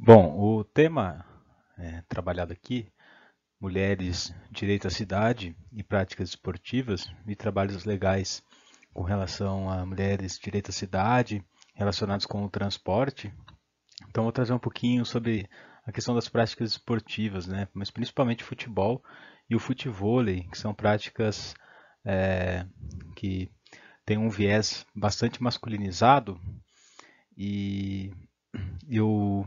Bom, o tema trabalhado aqui, mulheres, direito à cidade e práticas esportivas e trabalhos legais com relação a mulheres, direito à cidade, relacionados com o transporte. Então, vou trazer um pouquinho sobre a questão das práticas esportivas, né? Mas principalmente futebol e o futevôlei, que são práticas eh, que têm um viés bastante masculinizado e eu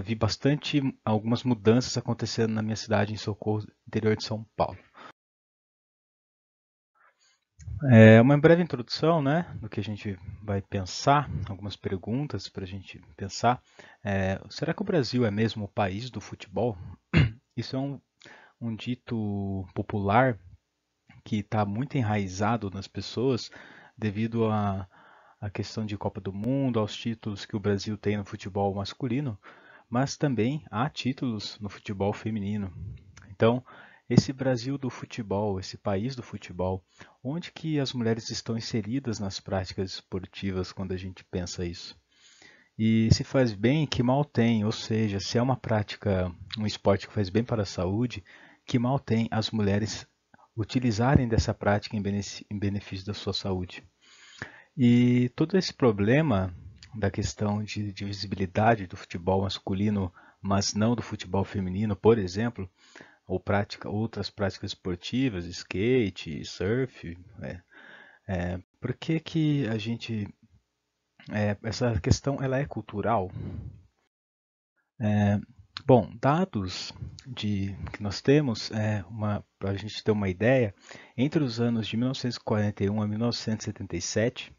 vi bastante algumas mudanças acontecendo na minha cidade, em Socorro, interior de São Paulo. Uma breve introdução, né, do que a gente vai pensar, algumas perguntas para a gente pensar. Será que o Brasil é mesmo o país do futebol? Isso é um dito popular que está muito enraizado nas pessoas devido à questão de Copa do Mundo, aos títulos que o Brasil tem no futebol masculino, mas também há títulos no futebol feminino. Então, esse Brasil do futebol, esse país do futebol, onde que as mulheres estão inseridas nas práticas esportivas quando a gente pensa isso? E se faz bem, que mal tem, ou seja, se é uma prática, um esporte que faz bem para a saúde, que mal tem as mulheres utilizarem dessa prática em benefício da sua saúde. E todo esse problema da questão de visibilidade do futebol masculino, mas não do futebol feminino, por exemplo, ou outras práticas esportivas, skate, surf, por que que a gente, essa questão ela é cultural? Bom, dados que nós temos, para a gente ter uma ideia, entre os anos de 1941 a 1977,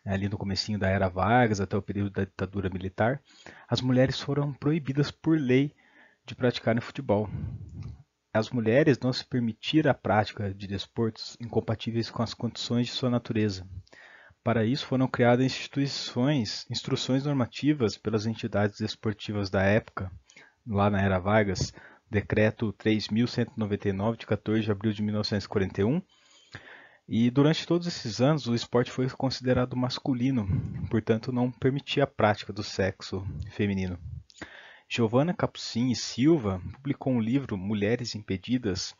ali no comecinho da era Vargas até o período da ditadura militar, as mulheres foram proibidas por lei de praticarem futebol. As mulheres não se permitiram a prática de desportos incompatíveis com as condições de sua natureza. Para isso foram criadas instruções normativas pelas entidades esportivas da época, lá na era Vargas, Decreto 3.199, de 14 de abril de 1941. E durante todos esses anos, o esporte foi considerado masculino, portanto, não permitia a prática do sexo feminino. Giovanna Capucin e Silva publicou um livro, Mulheres Impedidas,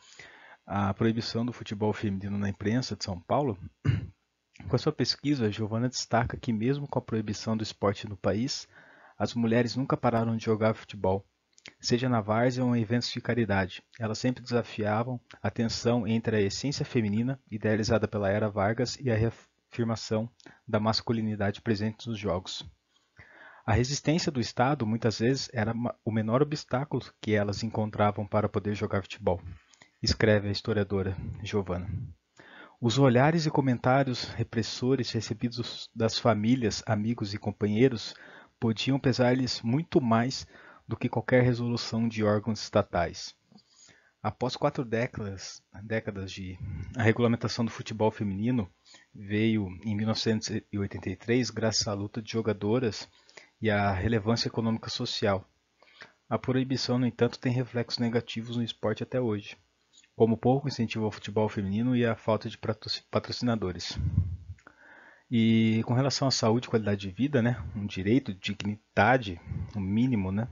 a proibição do futebol feminino na imprensa de São Paulo. Com a sua pesquisa, Giovanna destaca que mesmo com a proibição do esporte no país, as mulheres nunca pararam de jogar futebol, seja na várzea ou em eventos de caridade. Elas sempre desafiavam a tensão entre a essência feminina, idealizada pela era Vargas, e a reafirmação da masculinidade presente nos jogos. A resistência do Estado muitas vezes era o menor obstáculo que elas encontravam para poder jogar futebol, escreve a historiadora Giovanna. Os olhares e comentários repressores recebidos das famílias, amigos e companheiros podiam pesar-lhes muito mais do que qualquer resolução de órgãos estatais. Após 4 décadas de a regulamentação do futebol feminino veio em 1983 graças à luta de jogadoras e à relevância econômica social. A proibição, no entanto, tem reflexos negativos no esporte até hoje, como pouco incentivo ao futebol feminino e a falta de patrocinadores. E com relação à saúde e qualidade de vida, né, um direito de dignidade, um mínimo, né,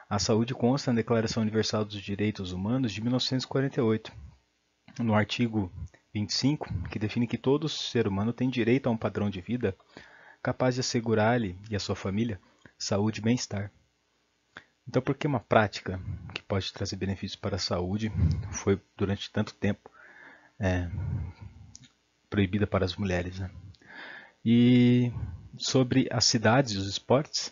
a saúde consta na Declaração Universal dos Direitos Humanos de 1948, no artigo 25, que define que todo ser humano tem direito a um padrão de vida capaz de assegurar-lhe e à sua família saúde e bem-estar. Então, por que uma prática que pode trazer benefícios para a saúde foi durante tanto tempo proibida para as mulheres, né? E sobre as cidades e os esportes,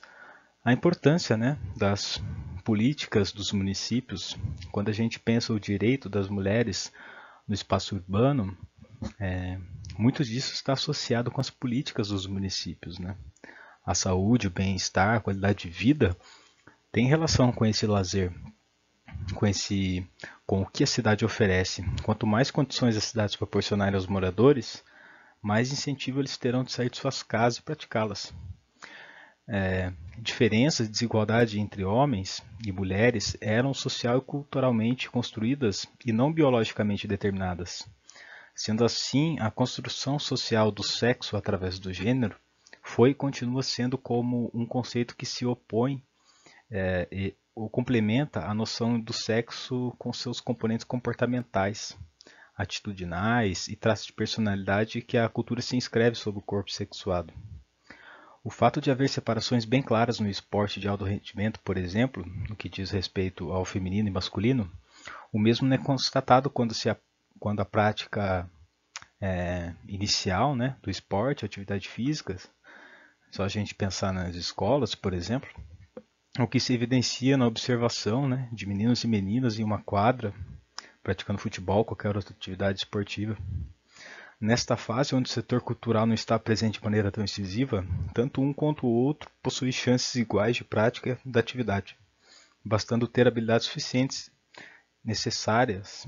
a importância, né, das políticas dos municípios, quando a gente pensa o direito das mulheres no espaço urbano, muito disso está associado com as políticas dos municípios, né? A saúde, o bem-estar, a qualidade de vida tem relação com esse lazer, com o que a cidade oferece. Quanto mais condições as cidades proporcionarem aos moradores, mais incentivo eles terão de sair de suas casas e praticá-las. Diferenças e desigualdade entre homens e mulheres eram social e culturalmente construídas e não biologicamente determinadas. Sendo assim, a construção social do sexo através do gênero foi e continua sendo como um conceito que se opõe ou complementa a noção do sexo com seus componentes comportamentais, atitudinais e traços de personalidade que a cultura se inscreve sobre o corpo sexuado. O fato de haver separações bem claras no esporte de alto rendimento, por exemplo, no que diz respeito ao feminino e masculino, o mesmo não é constatado quando a prática inicial, né, do esporte, atividade física, só a gente pensar nas escolas, por exemplo, o que se evidencia na observação, né, de meninos e meninas em uma quadra, praticando futebol, qualquer outra atividade esportiva. Nesta fase, onde o setor cultural não está presente de maneira tão incisiva, tanto um quanto o outro possui chances iguais de prática da atividade, bastando ter habilidades suficientes necessárias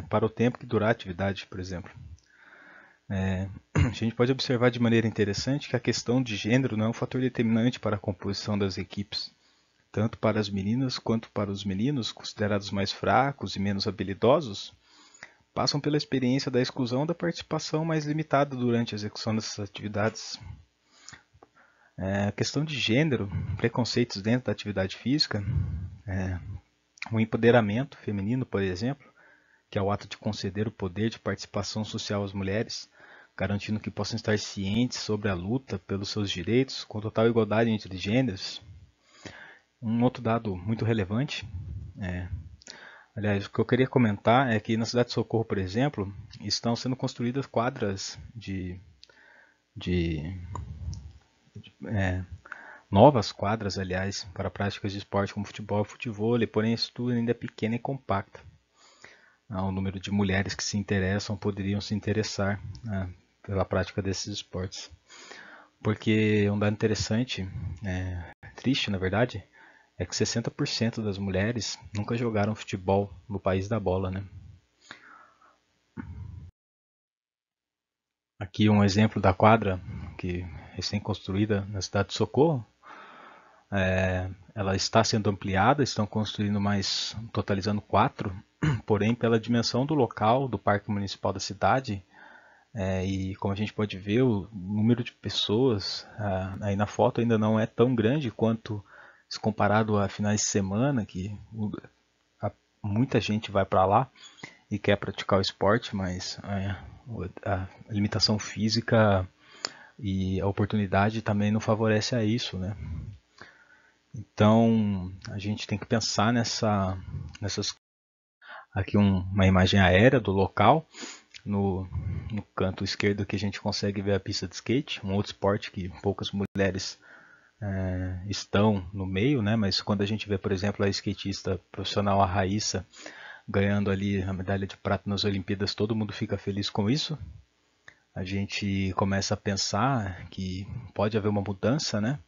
para o tempo que durar a atividade, por exemplo. A gente pode observar de maneira interessante que a questão de gênero não é um fator determinante para a composição das equipes, tanto para as meninas quanto para os meninos, considerados mais fracos e menos habilidosos, passam pela experiência da exclusão da participação mais limitada durante a execução dessas atividades. A questão de gênero, preconceitos dentro da atividade física, o empoderamento feminino, por exemplo, que é o ato de conceder o poder de participação social às mulheres, garantindo que possam estar cientes sobre a luta pelos seus direitos, com total igualdade entre gêneros. Um outro dado muito relevante, aliás, o que eu queria comentar é que na cidade de Socorro, por exemplo, estão sendo construídas quadras novas quadras, aliás, para práticas de esporte como futebol e futevôlei, porém isso tudo ainda é pequeno e compacto. O número de mulheres que se interessam poderiam se interessar pela prática desses esportes. Porque um dado interessante, triste na verdade, é que 60% das mulheres nunca jogaram futebol no país da bola, né? Aqui um exemplo da quadra que recém-construída na cidade de Socorro. Ela está sendo ampliada, estão construindo mais, totalizando 4, porém pela dimensão do local, do parque municipal da cidade, e como a gente pode ver, o número de pessoas aí na foto ainda não é tão grande quanto se comparado a finais de semana, que muita gente vai para lá e quer praticar o esporte, mas a limitação física e a oportunidade também não favorece a isso, né? Então a gente tem que pensar nessas. Aqui uma imagem aérea do local. No canto esquerdo aqui a gente consegue ver a pista de skate, um outro esporte que poucas mulheres estão no meio, né? Mas quando a gente vê, por exemplo, a skatista profissional, a Raíssa, ganhando ali a medalha de prata nas Olimpíadas, todo mundo fica feliz com isso. A gente começa a pensar que pode haver uma mudança, né?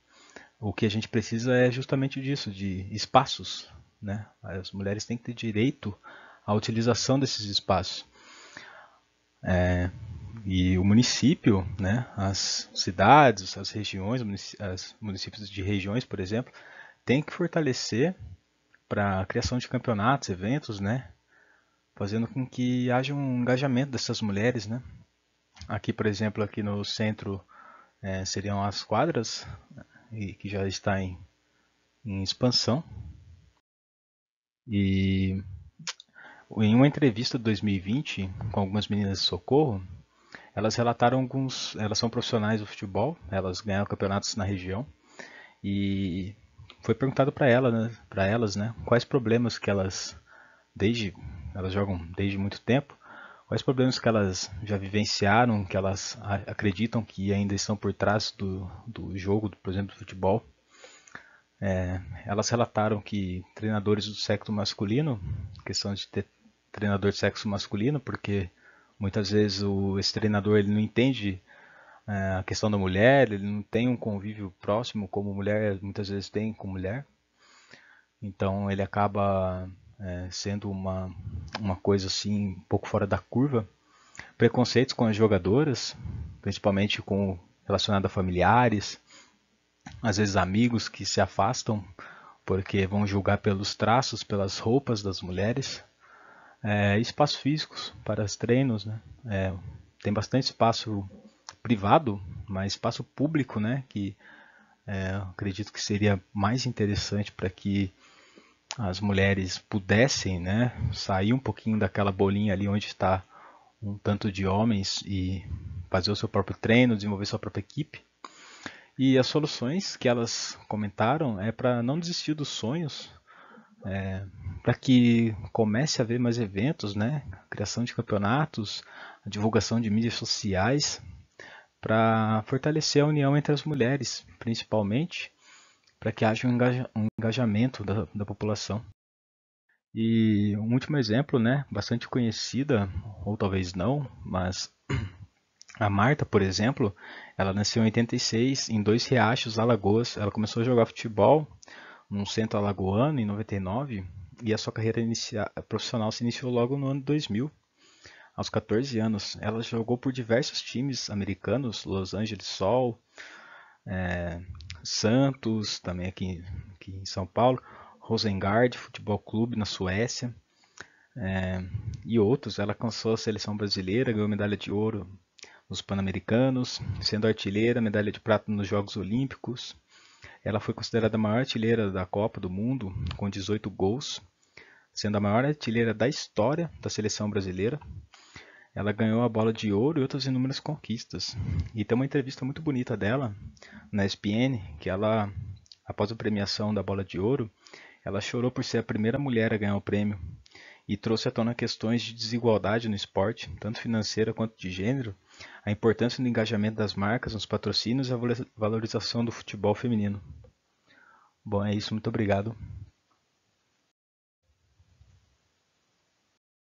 O que a gente precisa é justamente disso, de espaços, né? As mulheres têm que ter direito à utilização desses espaços. E o município, né, as cidades, as regiões, os municípios de regiões, por exemplo, têm que fortalecer para a criação de campeonatos, eventos, né, fazendo com que haja um engajamento dessas mulheres, né. Aqui, por exemplo, aqui no centro seriam as quadras, que já está em expansão. E em uma entrevista de 2020 com algumas meninas de Socorro, elas relataram elas são profissionais do futebol, elas ganharam campeonatos na região e foi perguntado para elas, né, quais problemas que elas jogam desde muito tempo, quais problemas que elas já vivenciaram, que elas acreditam que ainda estão por trás do jogo, por exemplo, do futebol. Elas relataram que treinadores do sexo masculino, questão de ter treinador de sexo masculino, porque muitas vezes esse treinador ele não entende a questão da mulher, ele não tem um convívio próximo como mulher muitas vezes tem com mulher. Então ele acaba sendo uma coisa assim um pouco fora da curva. Preconceitos com as jogadoras, principalmente relacionado a familiares, às vezes amigos que se afastam porque vão julgar pelos traços, pelas roupas das mulheres. Espaços físicos para os treinos, né? Tem bastante espaço privado, mas espaço público, né? Que Eu acredito que seria mais interessante para que as mulheres pudessem, né, sair um pouquinho daquela bolinha ali onde está um tanto de homens e fazer o seu próprio treino, desenvolver sua própria equipe. E as soluções que elas comentaram é para não desistir dos sonhos, para que comece a haver mais eventos, né, a criação de campeonatos, a divulgação de mídias sociais, para fortalecer a união entre as mulheres, principalmente, para que haja um engajamento da população. E um último exemplo, né, bastante conhecida, ou talvez não, mas a Marta, por exemplo, ela nasceu em 86 em Dois Riachos, Alagoas. Ela começou a jogar futebol num centro alagoano em 99 e a sua carreira profissional se iniciou logo no ano 2000. Aos 14 anos, ela jogou por diversos times americanos, Los Angeles Sol, Santos, também aqui em São Paulo, Rosengard Futebol Clube na Suécia, e outros. Ela alcançou a seleção brasileira, ganhou medalha de ouro nos Pan-Americanos, sendo artilheira, medalha de prata nos Jogos Olímpicos. Ela foi considerada a maior artilheira da Copa do Mundo, com 18 gols, sendo a maior artilheira da história da seleção brasileira. Ela ganhou a bola de ouro e outras inúmeras conquistas. E tem uma entrevista muito bonita dela na ESPN, que ela, após a premiação da bola de ouro, ela chorou por ser a primeira mulher a ganhar o prêmio e trouxe à tona questões de desigualdade no esporte, tanto financeira quanto de gênero, a importância do engajamento das marcas nos patrocínios e a valorização do futebol feminino. Bom, é isso, muito obrigado.